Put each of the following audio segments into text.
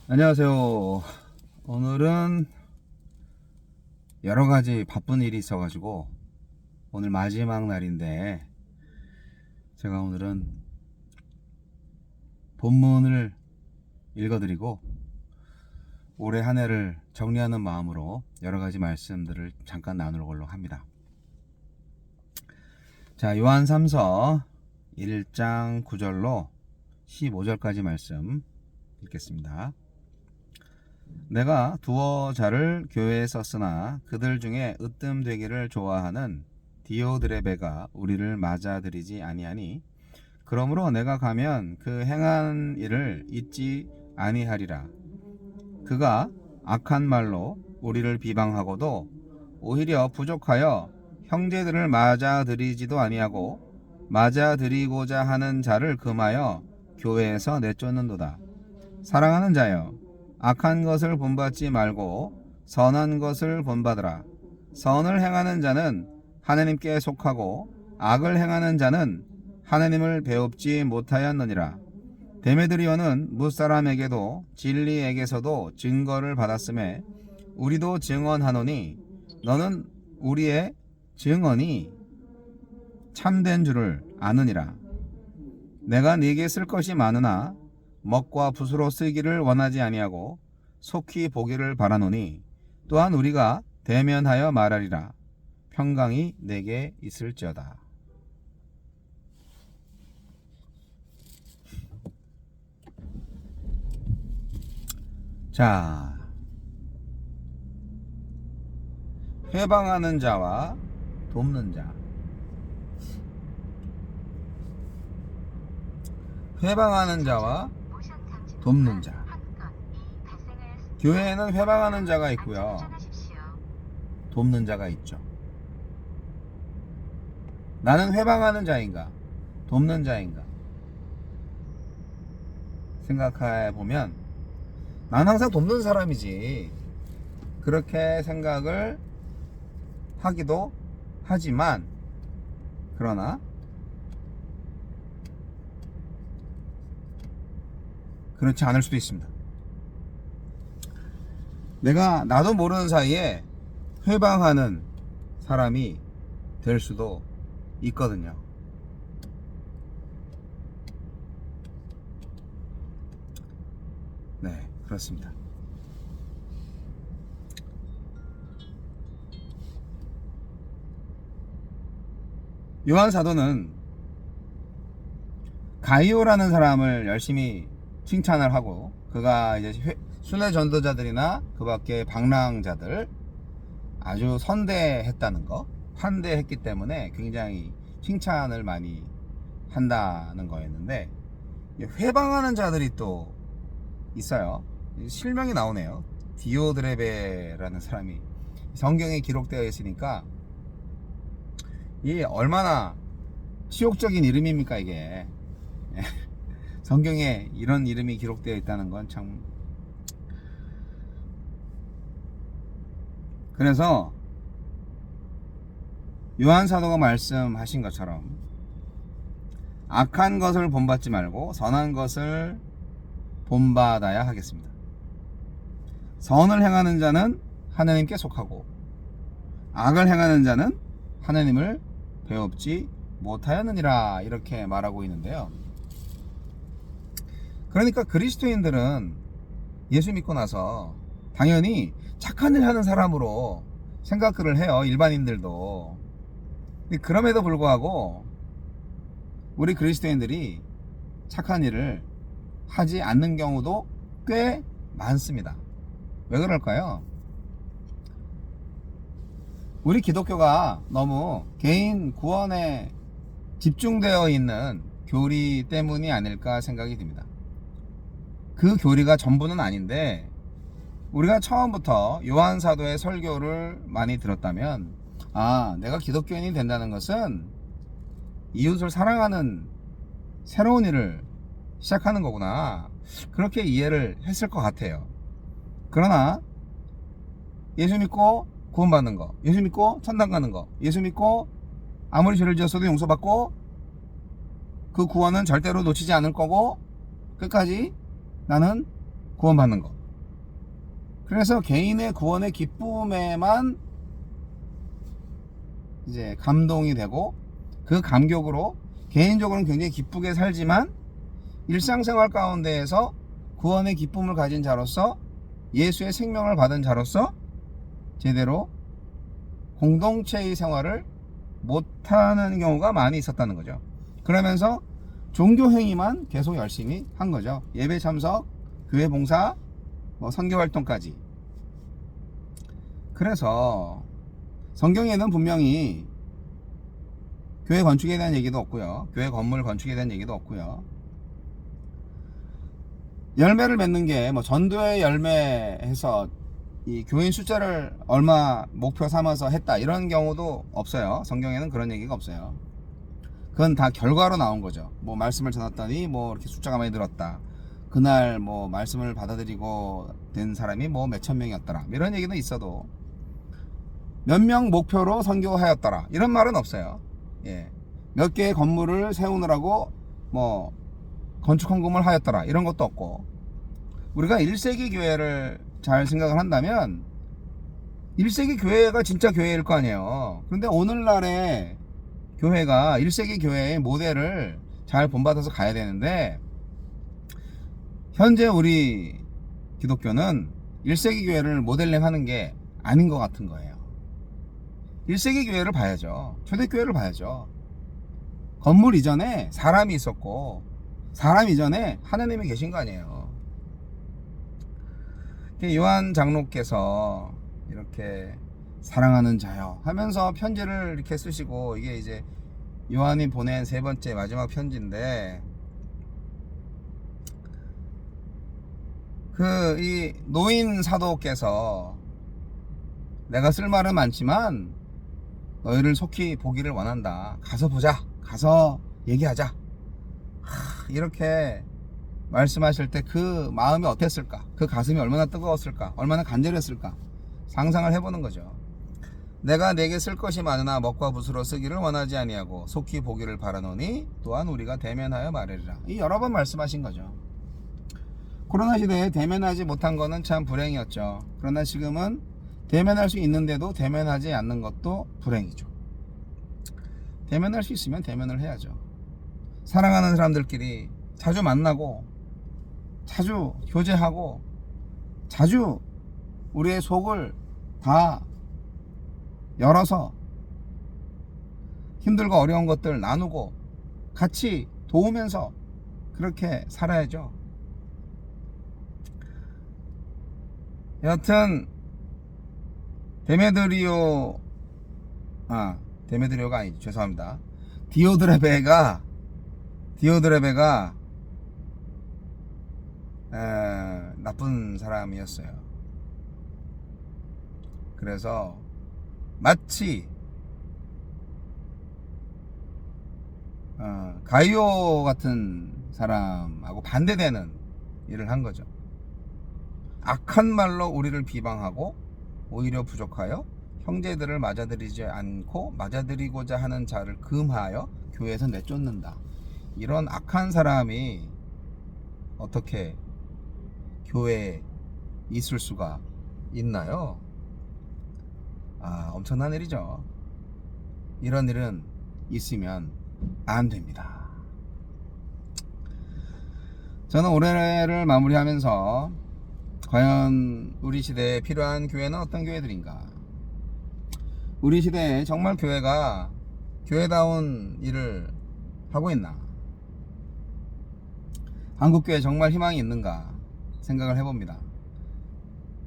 안녕하세요. 오늘은 여러가지 바쁜 일이 있어가지고 오늘 마지막 날인데, 제가 오늘은 본문을 읽어드리고 올해 한 해를 정리하는 마음으로 여러가지 말씀들을 잠깐 나누려고 합니다. 자, 요한 3서 1장 9절로 15절까지 말씀 읽겠습니다. 내가 두어 자를 교회에 썼으나 그들 중에 으뜸되기를 좋아하는 디오드레베가 우리를 맞아들이지 아니하니, 그러므로 내가 가면 그 행한 일을 잊지 아니하리라. 그가 악한 말로 우리를 비방하고도 오히려 부족하여 형제들을 맞아들이지도 아니하고, 맞아들이고자 하는 자를 금하여 교회에서 내쫓는도다. 사랑하는 자여, 악한 것을 본받지 말고 선한 것을 본받으라. 선을 행하는 자는 하나님께 속하고 악을 행하는 자는 하나님을 배웁지 못하였느니라. 데메드리오는 무사람에게도 진리에게서도 증거를 받았음에 우리도 증언하노니, 너는 우리의 증언이 참된 줄을 아느니라. 내가 네게 쓸 것이 많으나 먹과 붓으로 쓰기를 원하지 아니하고 속히 보기를 바라노니, 또한 우리가 대면하여 말하리라. 평강이 내게 있을지어다. 자, 회방하는 자와 돕는 자. 회방하는 자와 돕는 자. 교회에는 회방하는 자가 있고요, 돕는 자가 있죠. 나는 회방하는 자인가, 돕는 자인가 생각해 보면 나는 항상 돕는 사람이지, 그렇게 생각을 하기도 하지만, 그러나 그렇지 않을 수도 있습니다. 내가 나도 모르는 사이에 회방하는 사람이 될 수도 있거든요. 네, 그렇습니다. 요한 사도는 가이오라는 사람을 열심히 칭찬을 하고, 그가 이제 순회 전도자들이나 그 밖에 방랑자들 아주 선대했다는 거, 환대했기 때문에 굉장히 칭찬을 많이 한다는 거였는데, 회방하는 자들이 또 있어요. 실명이 나오네요. 디오드레베라는 사람이 성경에 기록되어 있으니까 이게 얼마나 치욕적인 이름입니까, 이게. 성경에 이런 이름이 기록되어 있다는 건 참. 그래서 요한 사도가 말씀하신 것처럼 악한 것을 본받지 말고 선한 것을 본받아야 하겠습니다. 선을 행하는 자는 하나님께 속하고 악을 행하는 자는 하나님을 배웁지 못하였느니라, 이렇게 말하고 있는데요. 그러니까 그리스도인들은 예수 믿고 나서 당연히 착한 일 하는 사람으로 생각을 해요, 일반인들도. 근데 그럼에도 불구하고 우리 그리스도인들이 착한 일을 하지 않는 경우도 꽤 많습니다. 왜 그럴까요? 우리 기독교가 너무 개인 구원에 집중되어 있는 교리 때문이 아닐까 생각이 듭니다. 그 교리가 전부는 아닌데, 우리가 처음부터 요한 사도의 설교를 많이 들었다면, 아, 내가 기독교인이 된다는 것은 이웃을 사랑하는 새로운 일을 시작하는 거구나, 그렇게 이해를 했을 것 같아요. 그러나 예수 믿고 구원받는 거, 예수 믿고 천당 가는 거, 예수 믿고 아무리 죄를 지었어도 용서받고 그 구원은 절대로 놓치지 않을 거고 끝까지 나는 구원받는 거, 그래서 개인의 구원의 기쁨에만 이제 감동이 되고, 그 감격으로 개인적으로는 굉장히 기쁘게 살지만 일상생활 가운데에서 구원의 기쁨을 가진 자로서, 예수의 생명을 받은 자로서 제대로 공동체의 생활을 못하는 경우가 많이 있었다는 거죠. 그러면서 종교 행위만 계속 열심히 한 거죠. 예배 참석, 교회 봉사, 선교 활동까지. 그래서 성경에는 분명히 교회 건축에 대한 얘기도 없고요, 교회 건물 건축에 대한 얘기도 없고요, 열매를 맺는 게 전도의 열매해서 이 교인 숫자를 얼마 목표 삼아서 했다, 이런 경우도 없어요. 성경에는 그런 얘기가 없어요. 그건 다 결과로 나온 거죠. 말씀을 전했더니 이렇게 숫자가 많이 늘었다, 그날 말씀을 받아들이고 된 사람이 몇천 명이었더라, 이런 얘기는 있어도 몇 명 목표로 선교하였더라, 이런 말은 없어요. 예. 몇 개의 건물을 세우느라고 건축 헌금을 하였더라, 이런 것도 없고. 우리가 1세기 교회를 잘 생각을 한다면 1세기 교회가 진짜 교회일 거 아니에요. 그런데 오늘날의 교회가 1세기 교회의 모델을 잘 본받아서 가야 되는데, 현재 우리 기독교는 1세기 교회를 모델링 하는 게 아닌 것 같은 거예요. 1세기 교회를 봐야죠. 초대교회를 봐야죠. 건물 이전에 사람이 있었고, 사람 이전에 하나님이 계신 거 아니에요. 요한 장로께서 이렇게 사랑하는 자여 하면서 편지를 이렇게 쓰시고, 이게 이제 요한이 보낸 세 번째 마지막 편지인데, 이 노인 사도께서 내가 쓸 말은 많지만 너희를 속히 보기를 원한다, 가서 보자, 가서 얘기하자, 이렇게 말씀하실 때 그 마음이 어땠을까, 그 가슴이 얼마나 뜨거웠을까, 얼마나 간절했을까 상상을 해보는 거죠. 내가 내게 쓸 것이 많으나 먹과 붓으로 쓰기를 원하지 아니하고 속히 보기를 바라노니 또한 우리가 대면하여 말하리라. 이 여러 번 말씀하신 거죠. 코로나 시대에 대면하지 못한 거는 참 불행이었죠. 그러나 지금은 대면할 수 있는데도 대면하지 않는 것도 불행이죠. 대면할 수 있으면 대면을 해야죠. 사랑하는 사람들끼리 자주 만나고 자주 교제하고 자주 우리의 속을 다 열어서 힘들고 어려운 것들 나누고 같이 도우면서 그렇게 살아야죠. 여하튼 데메드리오가 아니죠, 죄송합니다. 디오드레베가 나쁜 사람이었어요. 그래서 마치 가이오 같은 사람하고 반대되는 일을 한 거죠. 악한 말로 우리를 비방하고 오히려 부족하여 형제들을 맞아들이지 않고 맞아들이고자 하는 자를 금하여 교회에서 내쫓는다. 이런 악한 사람이 어떻게 교회에 있을 수가 있나요? 엄청난 일이죠. 이런 일은 있으면 안 됩니다. 저는 올해를 마무리하면서 과연 우리 시대에 필요한 교회는 어떤 교회들인가? 우리 시대에 정말 교회가 교회다운 일을 하고 있나? 한국교회에 정말 희망이 있는가 생각을 해봅니다.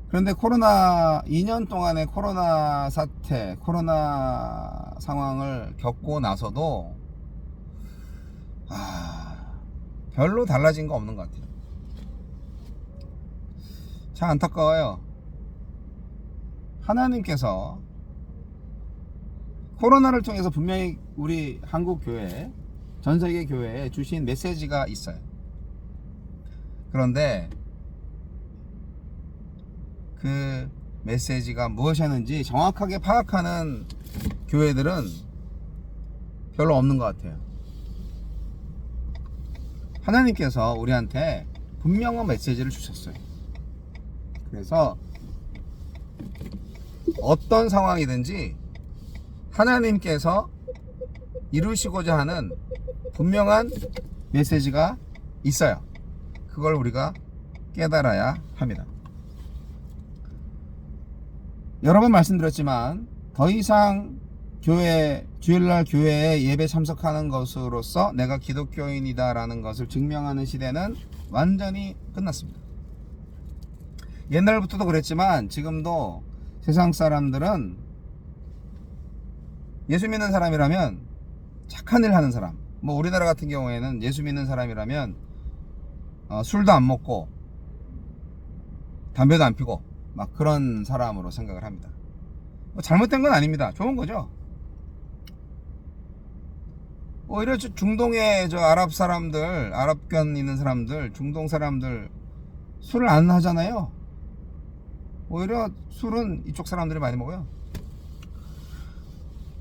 그런데 2년 동안의 코로나 사태, 코로나 상황을 겪고 나서도 별로 달라진 거 없는 것 같아요. 참 안타까워요. 하나님께서 코로나를 통해서 분명히 우리 한국 교회, 전 세계 교회에 주신 메시지가 있어요. 그런데 그 메시지가 무엇이었는지 정확하게 파악하는 교회들은 별로 없는 것 같아요. 하나님께서 우리한테 분명한 메시지를 주셨어요. 그래서 어떤 상황이든지 하나님께서 이루시고자 하는 분명한 메시지가 있어요. 그걸 우리가 깨달아야 합니다. 여러 번 말씀드렸지만 더 이상 주일날 교회에 예배 참석하는 것으로서 내가 기독교인이다 라는 것을 증명하는 시대는 완전히 끝났습니다. 옛날부터도 그랬지만 지금도 세상 사람들은 예수 믿는 사람이라면 착한 일 하는 사람, 뭐 우리나라 같은 경우에는 예수 믿는 사람이라면 술도 안 먹고 담배도 안 피고 막 그런 사람으로 생각을 합니다. 뭐 잘못된 건 아닙니다. 좋은 거죠. 오히려 중동의 아랍 사람들, 아랍권 있는 사람들, 중동 사람들 술을 안 하잖아요. 오히려 술은 이쪽 사람들이 많이 먹어요.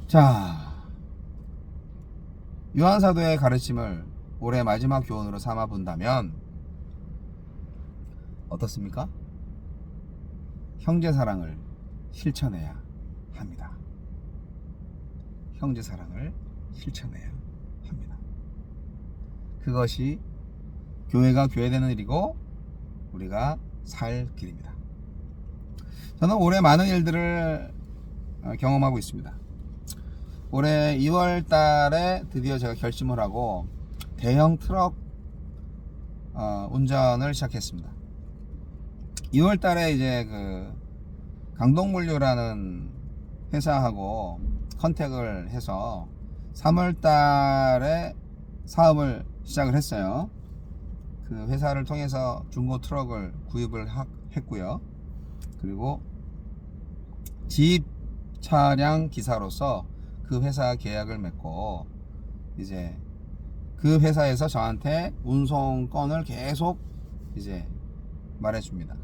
자, 요한사도의 가르침을 올해 마지막 교훈으로 삼아 본다면 어떻습니까? 형제사랑을 실천해야 합니다. 형제사랑을 실천해야 합니다. 그것이 교회가 교회되는 일이고 우리가 살 길입니다. 저는 올해 많은 일들을 경험하고 있습니다. 올해 2월 달에 드디어 제가 결심을 하고 대형 트럭 운전을 시작했습니다. 2월 달에 이제 그 강동물류라는 회사하고 컨택을 해서 3월 달에 사업을 시작을 했어요. 그 회사를 통해서 중고 트럭을 구입을 했고요. 그리고 집 차량 기사로서 그 회사 계약을 맺고 이제 그 회사에서 저한테 운송 건을 계속 이제 말해줍니다.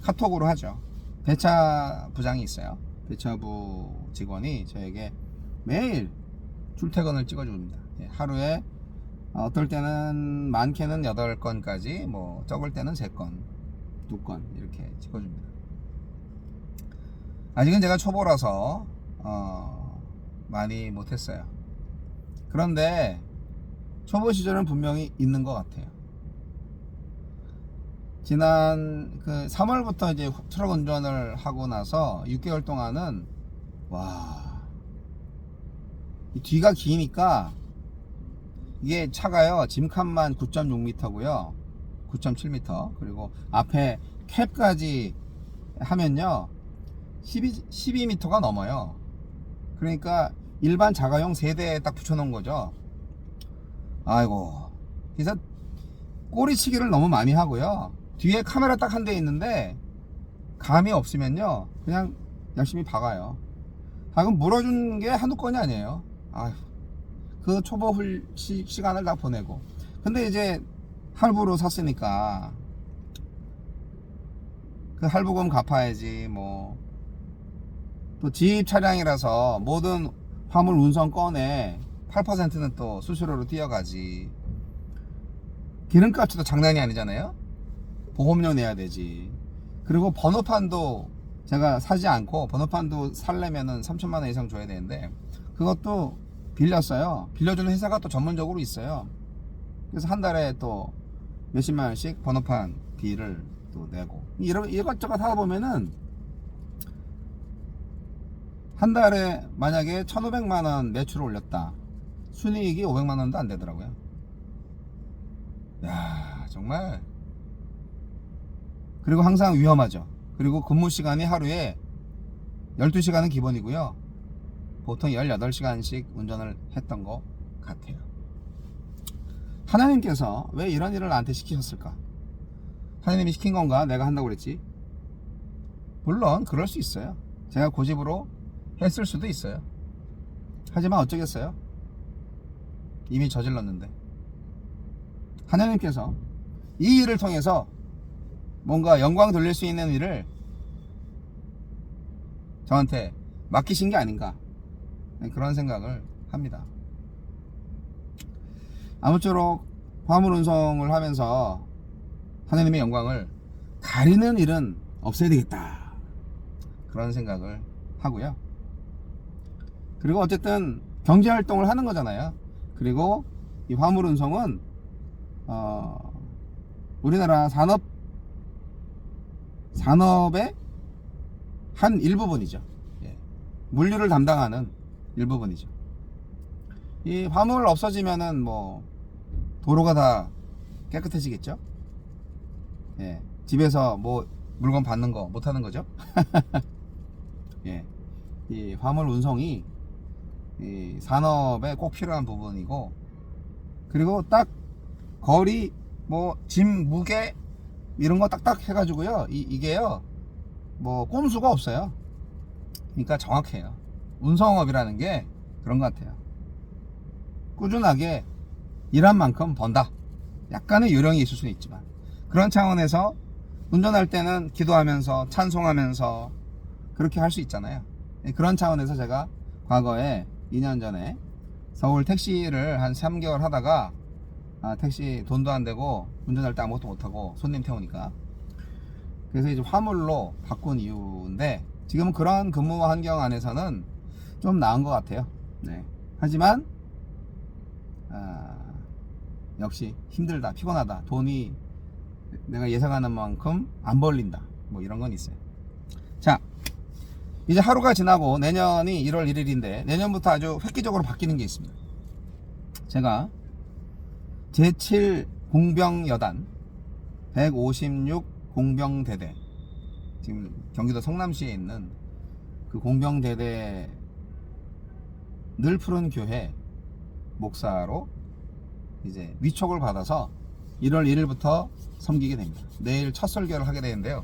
카톡으로 하죠. 배차 부장이 있어요. 배차부 직원이 저에게 매일 출퇴근을 찍어줍니다. 하루에 어떨 때는 많게는 8건까지, 뭐 적을 때는 3건, 2건 이렇게 찍어줍니다. 아직은 제가 초보라서 많이 못했어요. 그런데 초보 시절은 분명히 있는 것 같아요. 지난 그 3월부터 이제 트럭 운전을 하고 나서 6개월 동안은 이 뒤가 기니까 이게 차가요, 짐칸만 9.6m고요 9.7m, 그리고 앞에 캡까지 하면요 12m가 넘어요. 그러니까 일반 자가용 세대에 딱 붙여놓은 거죠. 아이고, 그래서 꼬리치기를 너무 많이 하고요. 뒤에 카메라 딱 한 대 있는데 감이 없으면요 그냥 열심히 박아요. 그럼 물어준 게 한두 건이 아니에요. 아휴, 그 초보 시간을 다 보내고. 근데 이제 할부로 샀으니까 그 할부금 갚아야지. 뭐 또 집 차량이라서 모든 화물 운송 건에 8%는 또 수수료로 뛰어가지. 기름값도 장난이 아니잖아요. 보험료 내야 되지. 그리고 번호판도 제가 사지 않고 번호판도 살려면은 3천만 원 이상 줘야 되는데 그것도 빌렸어요. 빌려주는 회사가 또 전문적으로 있어요. 그래서 한 달에 또 몇십만 원씩 번호판 비를 또 내고, 이것저것 하다 보면은 한 달에 만약에 1,500만 원 매출을 올렸다. 순이익이 500만 원도 안 되더라고요. 야, 정말. 그리고 항상 위험하죠. 그리고 근무 시간이 하루에 12시간은 기본이고요. 보통 18시간씩 운전을 했던 것 같아요. 하나님께서 왜 이런 일을 나한테 시키셨을까? 하나님이 시킨 건가? 내가 한다고 그랬지? 물론 그럴 수 있어요. 제가 고집으로 했을 수도 있어요. 하지만 어쩌겠어요? 이미 저질렀는데. 하나님께서 이 일을 통해서 뭔가 영광 돌릴 수 있는 일을 저한테 맡기신 게 아닌가, 그런 생각을 합니다. 아무쪼록 화물 운송을 하면서 하나님의 영광을 가리는 일은 없어야 되겠다, 그런 생각을 하고요. 그리고 어쨌든 경제활동을 하는 거잖아요. 그리고 이 화물운송은 우리나라 산업의 한 일부분이죠. 예. 물류를 담당하는 일부분이죠. 이 화물 없어지면은 뭐 도로가 다 깨끗해지겠죠. 예. 집에서 뭐 물건 받는 거 못 하는 거죠. 예. 이 화물 운송이 이 산업에 꼭 필요한 부분이고, 그리고 딱 거리 뭐 짐 무게 이런 거 딱딱 해가지고요. 이게요 뭐 꼼수가 없어요. 그러니까 정확해요. 운송업이라는 게 그런 것 같아요. 꾸준하게 일한 만큼 번다. 약간의 요령이 있을 수는 있지만, 그런 차원에서 운전할 때는 기도하면서 찬송하면서 그렇게 할 수 있잖아요. 그런 차원에서 제가 과거에 2년 전에 서울 택시를 한 3개월 하다가 택시 돈도 안 되고 운전할 때 아무것도 못하고 손님 태우니까, 그래서 이제 화물로 바꾼 이유인데, 지금은 그런 근무 환경 안에서는 좀 나은 것 같아요. 네. 하지만 역시 힘들다, 피곤하다, 돈이 내가 예상하는 만큼 안 벌린다, 뭐 이런 건 있어요. 자, 이제 하루가 지나고 내년이 1월 1일인데 내년부터 아주 획기적으로 바뀌는 게 있습니다. 제가 제7 공병여단 156 공병대대, 지금 경기도 성남시에 있는 그 공병대대 늘 푸른 교회 목사로 이제 위촉을 받아서 1월 1일부터 섬기게 됩니다. 내일 첫 설교를 하게 되는데요.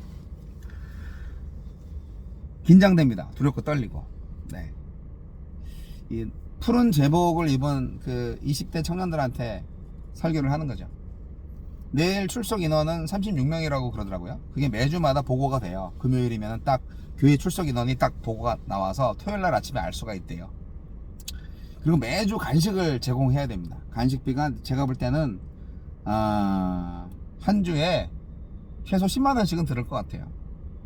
긴장됩니다. 두렵고 떨리고. 네. 이 푸른 제복을 입은 그 20대 청년들한테 설교를 하는 거죠. 내일 출석 인원은 36명이라고 그러더라고요. 그게 매주마다 보고가 돼요. 금요일이면 딱 교회 출석 인원이 딱 보고가 나와서 토요일날 아침에 알 수가 있대요. 그리고 매주 간식을 제공해야 됩니다. 간식비가 제가 볼 때는 한 주에 최소 10만원씩은 들을 것 같아요.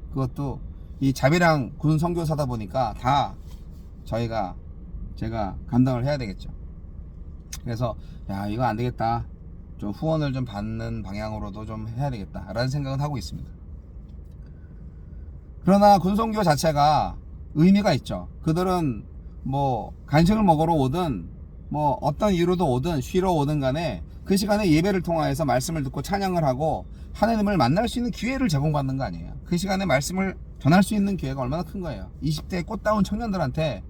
그것도 이 자비랑 군 선교사다 보니까 다 제가 감당을 해야 되겠죠. 그래서 야, 이거 안 되겠다, 좀 후원을 좀 받는 방향으로도 좀 해야 되겠다 라는 생각은 하고 있습니다. 그러나 군선교 자체가 의미가 있죠. 그들은 뭐 간식을 먹으러 오든 뭐 어떤 이유로도 오든 쉬러 오든 간에 그 시간에 예배를 통하여서 말씀을 듣고 찬양을 하고 하나님을 만날 수 있는 기회를 제공받는 거 아니에요. 그 시간에 말씀을 전할 수 있는 기회가 얼마나 큰 거예요. 20대 꽃다운 청년들한테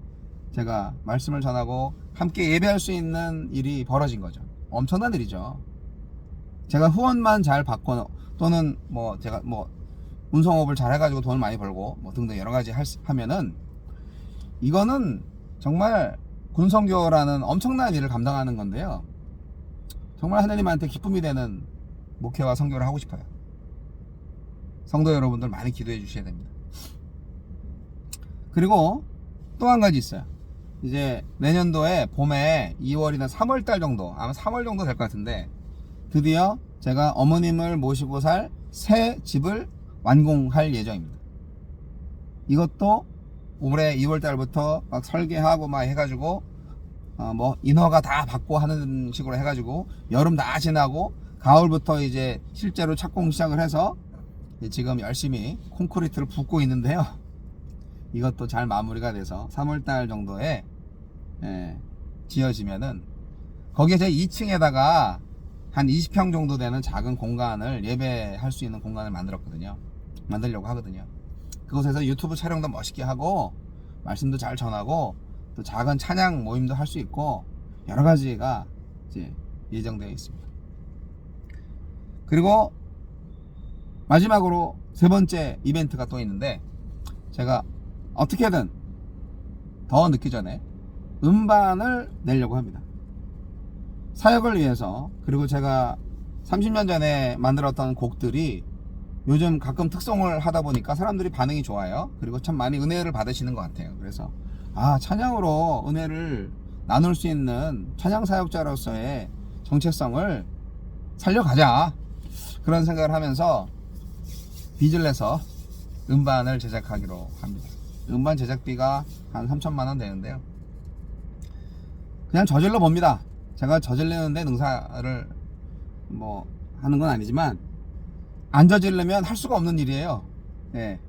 제가 말씀을 전하고 함께 예배할 수 있는 일이 벌어진 거죠. 엄청난 일이죠. 제가 후원만 잘 받고 또는 뭐 제가 뭐 운송업을 잘 해가지고 돈을 많이 벌고 뭐 등등 여러 가지 하면은 이거는 정말 군선교라는 엄청난 일을 감당하는 건데요. 정말 하나님한테 기쁨이 되는 목회와 선교를 하고 싶어요. 성도 여러분들 많이 기도해 주셔야 됩니다. 그리고 또 한 가지 있어요. 이제 내년도에 봄에 2월이나 3월 달 정도, 아마 3월 정도 될 것 같은데, 드디어 제가 어머님을 모시고 살 새 집을 완공할 예정입니다. 이것도 올해 2월 달부터 막 설계하고 막 해가지고 뭐 인허가 다 받고 하는 식으로 해가지고 여름 다 지나고 가을부터 이제 실제로 착공 시작을 해서 지금 열심히 콘크리트를 붓고 있는데요. 이것도 잘 마무리가 돼서 3월달 정도에 지어지면은 거기에 제 2층에다가 한 20평 정도 되는 작은 공간을 예배할 수 있는 공간을 만들려고 하거든요. 그곳에서 유튜브 촬영도 멋있게 하고 말씀도 잘 전하고 또 작은 찬양 모임도 할 수 있고 여러 가지가 이제 예정되어 있습니다. 그리고 마지막으로 세 번째 이벤트가 또 있는데, 제가 어떻게든 더 늦기 전에 음반을 내려고 합니다. 사역을 위해서. 그리고 제가 30년 전에 만들었던 곡들이 요즘 가끔 특송을 하다 보니까 사람들이 반응이 좋아요. 그리고 참 많이 은혜를 받으시는 것 같아요. 그래서 찬양으로 은혜를 나눌 수 있는 찬양 사역자로서의 정체성을 살려가자, 그런 생각을 하면서 빚을 내서 음반을 제작하기로 합니다. 음반 제작비가 한 3천만 원 되는데요. 그냥 저질러 봅니다. 제가 저질르는데 능사를 뭐 하는 건 아니지만 안 저지르면 할 수가 없는 일이에요. 예.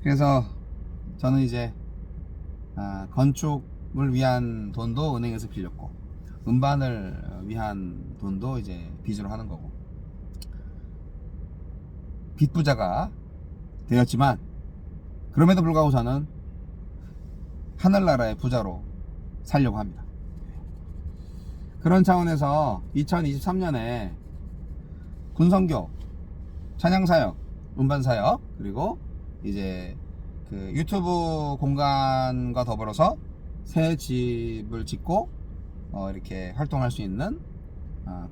그래서 저는 이제 건축을 위한 돈도 은행에서 빌렸고 음반을 위한 돈도 이제 빚으로 하는 거고 빚부자가 되었지만 그럼에도 불구하고 저는 하늘나라의 부자로 살려고 합니다. 그런 차원에서 2023년에 군선교, 찬양사역, 음반사역, 그리고 이제 그 유튜브 공간과 더불어서 새 집을 짓고 이렇게 활동할 수 있는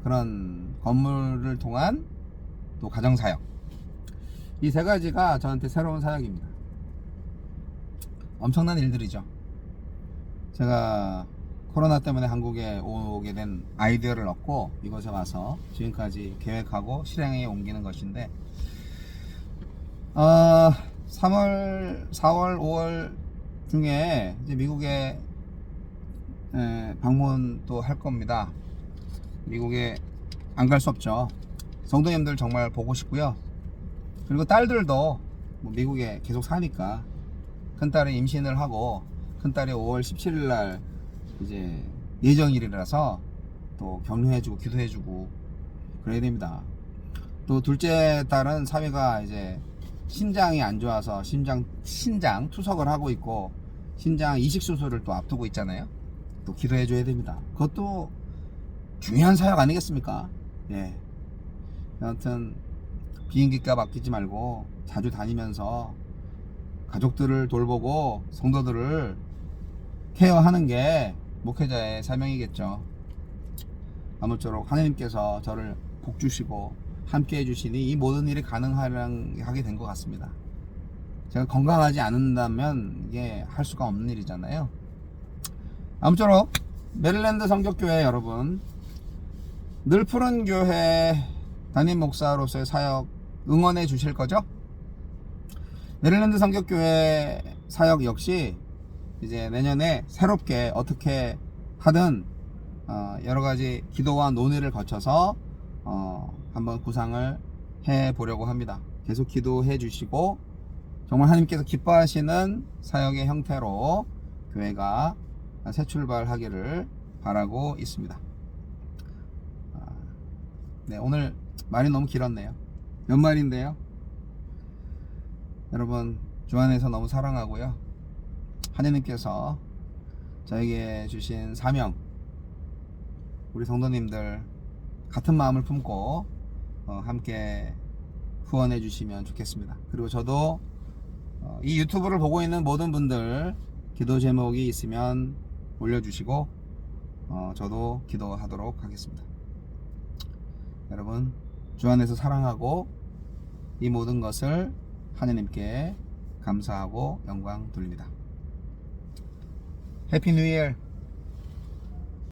그런 건물을 통한 또 가정사역, 이 세 가지가 저한테 새로운 사역입니다. 엄청난 일들이죠. 제가 코로나 때문에 한국에 오게 된 아이디어를 얻고 이곳에 와서 지금까지 계획하고 실행에 옮기는 것인데 3월, 4월, 5월 중에 이제 미국에 방문도 할 겁니다. 미국에 안 갈 수 없죠. 성도님들 정말 보고 싶고요. 그리고 딸들도 뭐 미국에 계속 사니까 큰딸이 임신을 하고 큰딸이 5월 17일 날 이제 예정일이라서 또 격려해주고 기도해주고 그래야 됩니다. 또 둘째 딸은 사위가 이제 신장이 안 좋아서 신장 투석을 하고 있고 신장 이식 수술을 또 앞두고 있잖아요. 또 기도해줘야 됩니다. 그것도 중요한 사역 아니겠습니까? 예. 아무튼 비행기값 아끼지 말고 자주 다니면서 가족들을 돌보고 성도들을 케어하는 게 목회자의 사명이겠죠. 아무쪼록 하나님께서 저를 복 주시고 함께 해주시니 이 모든 일이 가능하게 된 것 같습니다. 제가 건강하지 않는다면 이게 할 수가 없는 일이잖아요. 아무쪼록 메릴랜드 성격교회 여러분, 늘 푸른 교회 담임 목사로서의 사역 응원해 주실 거죠? 메릴랜드 성격교회 사역 역시 이제 내년에 새롭게 어떻게 하든 여러가지 기도와 논의를 거쳐서 한번 구상을 해 보려고 합니다. 계속 기도해 주시고 정말 하나님께서 기뻐하시는 사역의 형태로 교회가 새 출발하기를 바라고 있습니다. 네, 오늘 말이 너무 길었네요. 연말인데요. 여러분 주 안에서 너무 사랑하고요. 하나님께서 저에게 주신 사명, 우리 성도님들 같은 마음을 품고 함께 후원해 주시면 좋겠습니다. 그리고 저도 이 유튜브를 보고 있는 모든 분들 기도 제목이 있으면 올려주시고 저도 기도하도록 하겠습니다. 여러분 주 안에서 사랑하고 이 모든 것을 하나님께 감사하고 영광 돌립니다. 해피 뉴 이어.